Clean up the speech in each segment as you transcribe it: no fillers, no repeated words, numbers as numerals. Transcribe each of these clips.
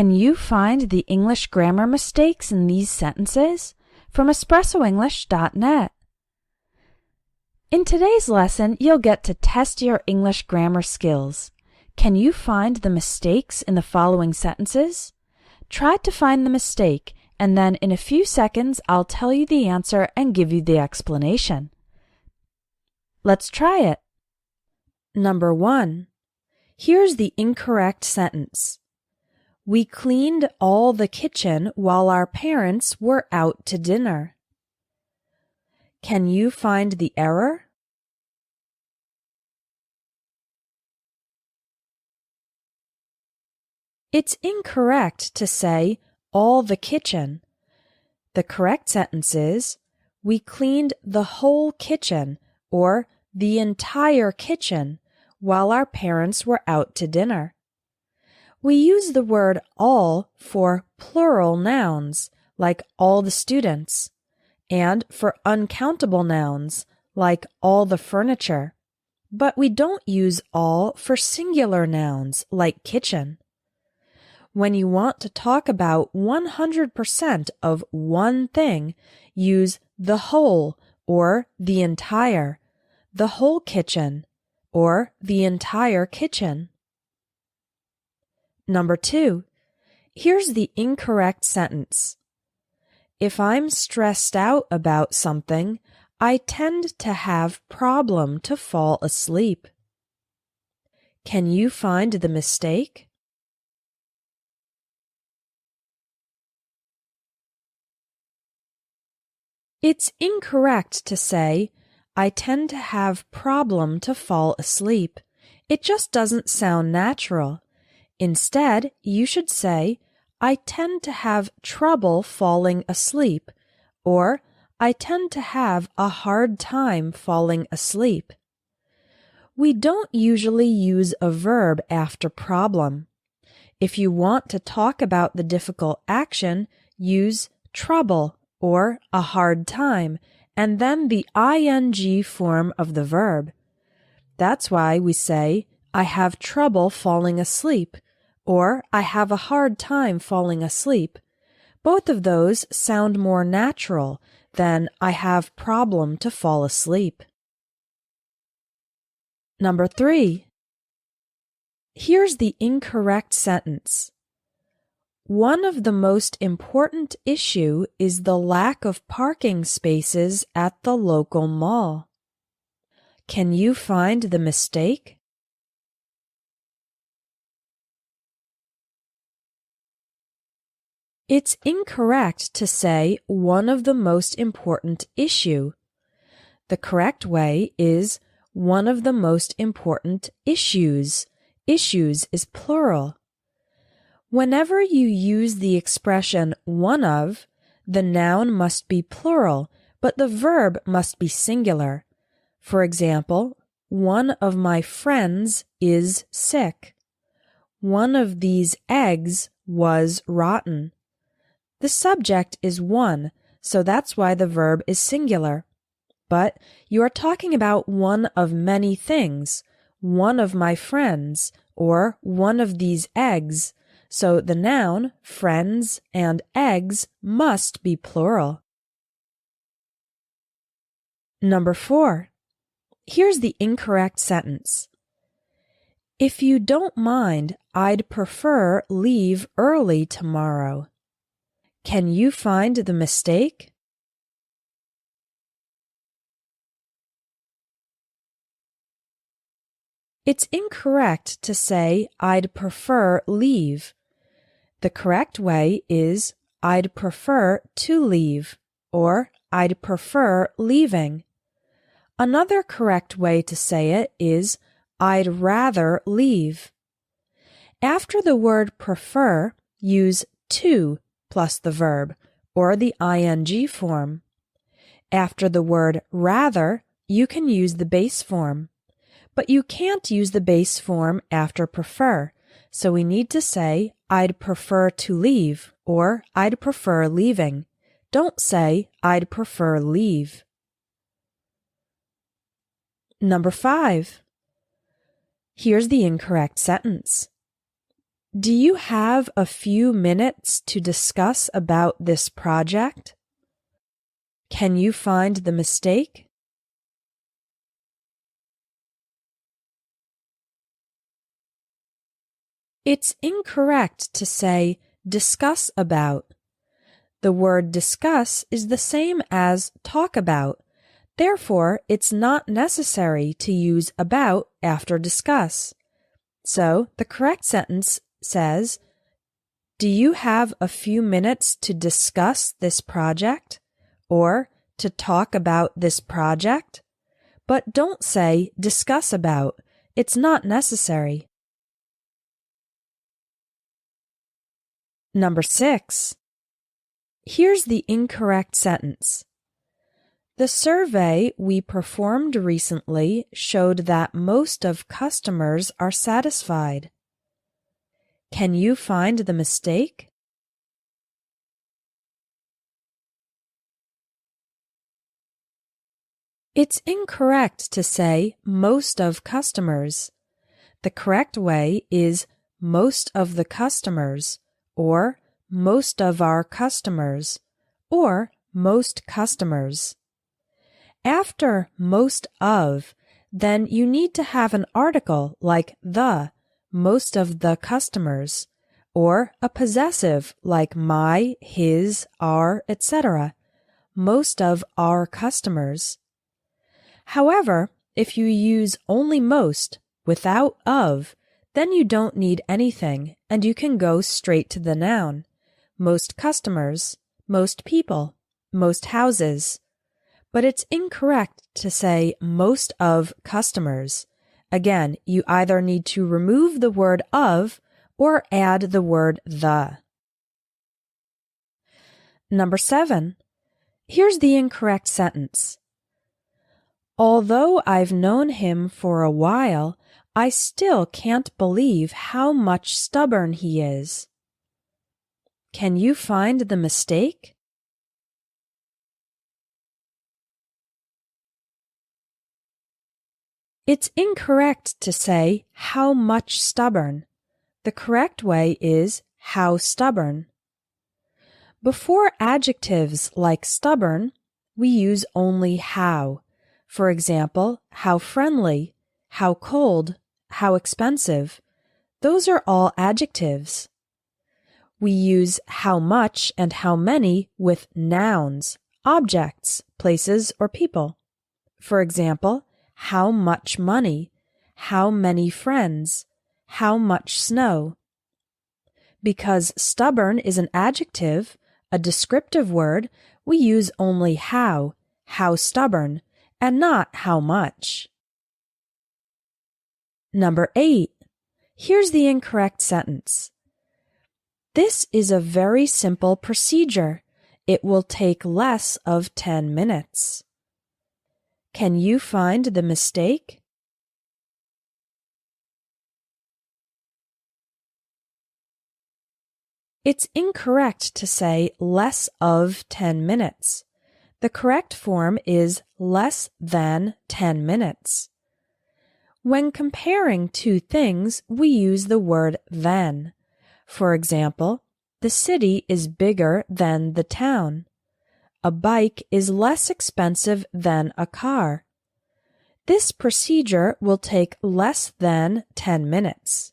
Can you find the English grammar mistakes in these sentences? From EspressoEnglish.net. In today's lesson, you'll get to test your English grammar skills. Can you find the mistakes in the following sentences? Try to find the mistake, and then in a few seconds, I'll tell you the answer and give you the explanation. Let's try it. Number 1. Here's the incorrect sentence. We cleaned all the kitchen while our parents were out to dinner. Can you find the error? It's incorrect to say all the kitchen. The correct sentence is, we cleaned the whole kitchen or the entire kitchen while our parents were out to dinner. We use the word all for plural nouns, like all the students, and for uncountable nouns, like all the furniture. But we don't use all for singular nouns, like kitchen. When you want to talk about 100% of one thing, use the whole or the entire, the whole kitchen, or the entire kitchen. Number 2. Here's the incorrect sentence. If I'm stressed out about something, I tend to have problem to fall asleep. Can you find the mistake? It's incorrect to say, I tend to have problem to fall asleep. It just doesn't sound natural. Instead, you should say, I tend to have trouble falling asleep, or I tend to have a hard time falling asleep. We don't usually use a verb after problem. If you want to talk about the difficult action, use trouble or a hard time, and then the ing form of the verb. That's why we say, I have trouble falling asleep, or I have a hard time falling asleep. Both of those sound more natural than I have problem to fall asleep. Number 3. Here's the incorrect sentence. One of the most important issue is the lack of parking spaces at the local mall. Can you find the mistake? It's incorrect to say one of the most important issue. The correct way is one of the most important issues. Issues is plural. Whenever you use the expression one of, the noun must be plural, but the verb must be singular. For example, one of my friends is sick. One of these eggs was rotten. The subject is one, so that's why the verb is singular. But you are talking about one of many things, one of my friends, or one of these eggs, so the noun, friends, and eggs must be plural. Number 4. Here's the incorrect sentence. If you don't mind, I'd prefer leave early tomorrow. Can you find the mistake? It's incorrect to say, I'd prefer leave. The correct way is, I'd prefer to leave, or I'd prefer leaving. Another correct way to say it is, I'd rather leave. After the word prefer, use to plus the verb, or the ing form. After the word rather, you can use the base form. But you can't use the base form after prefer, so we need to say, I'd prefer to leave, or I'd prefer leaving. Don't say, I'd prefer leave. Number 5. Here's the incorrect sentence. Do you have a few minutes to discuss about this project? Can you find the mistake? It's incorrect to say discuss about. The word discuss is the same as talk about. Therefore, it's not necessary to use about after discuss. So, the correct sentence says, do you have a few minutes to discuss this project? Or to talk about this project? But don't say discuss about. It's not necessary. Number 6. Here's the incorrect sentence. The survey we performed recently showed that most of customers are satisfied. Can you find the mistake? It's incorrect to say most of customers. The correct way is most of the customers, or most of our customers, or most customers. After most of, then you need to have an article like the, most of the customers, or a possessive like my, his, our, etc., most of our customers. However, if you use only most without of, then you don't need anything and you can go straight to the noun. Most customers, most people, most houses. But it's incorrect to say most of customers. Again, you either need to remove the word of or add the word the. Number 7. Here's the incorrect sentence. Although I've known him for a while, I still can't believe how much stubborn he is. Can you find the mistake? It's incorrect to say how much stubborn. The correct way is how stubborn. Before adjectives like stubborn, we use only how. For example, how friendly, how cold, how expensive. Those are all adjectives. We use how much and how many with nouns, objects, places, or people. For example, how much money, how many friends, how much snow. Because stubborn is an adjective, a descriptive word, we use only how stubborn, and not how much. Number 8. Here's the incorrect sentence. This is a very simple procedure. It will take less of 10 minutes. Can you find the mistake? It's incorrect to say less of 10 minutes. The correct form is less than 10 minutes. When comparing two things, we use the word than. For example, the city is bigger than the town. A bike is less expensive than a car. This procedure will take less than 10 minutes.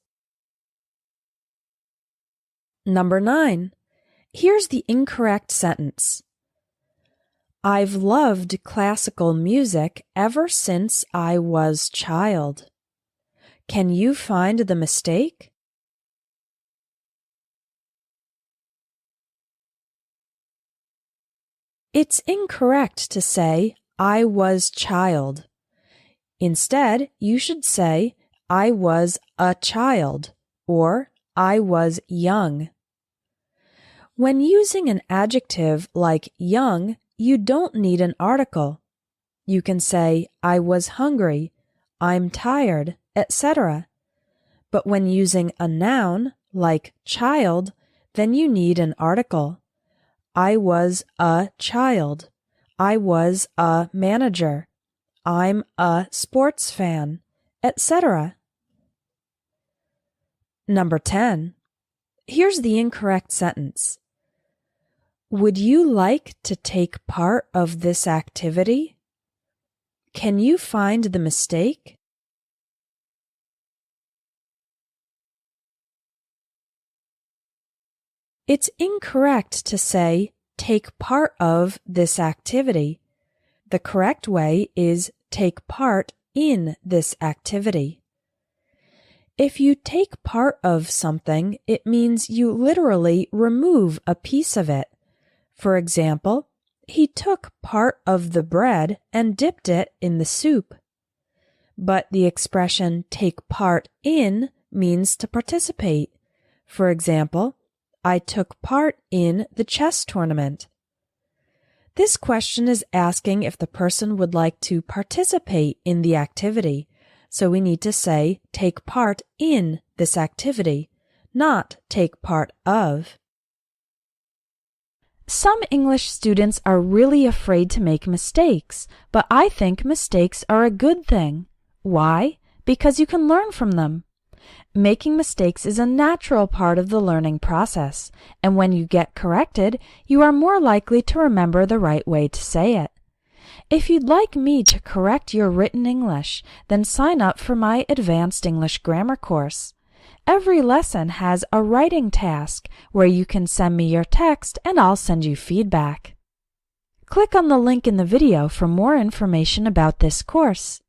Number 9. Here's the incorrect sentence. I've loved classical music ever since I was child. Can you find the mistake? It's incorrect to say, I was child. Instead, you should say, I was a child, or I was young. When using an adjective like young, you don't need an article. You can say, I was hungry, I'm tired, etc. But when using a noun like child, then you need an article. I was a child. I was a manager. I'm a sports fan, etc. Number 10. Here's the incorrect sentence. Would you like to take part of this activity? Can you find the mistake? It's incorrect to say, take part of this activity. The correct way is take part in this activity. If you take part of something, it means you literally remove a piece of it. For example, he took part of the bread and dipped it in the soup. But the expression take part in means to participate. For example, I took part in the chess tournament. This question is asking if the person would like to participate in the activity, so we need to say take part in this activity, not take part of. Some English students are really afraid to make mistakes, but I think mistakes are a good thing. Why? Because you can learn from them. Making mistakes is a natural part of the learning process, and when you get corrected, you are more likely to remember the right way to say it. If you'd like me to correct your written English, then sign up for my Advanced English Grammar course. Every lesson has a writing task where you can send me your text and I'll send you feedback. Click on the link in the video for more information about this course.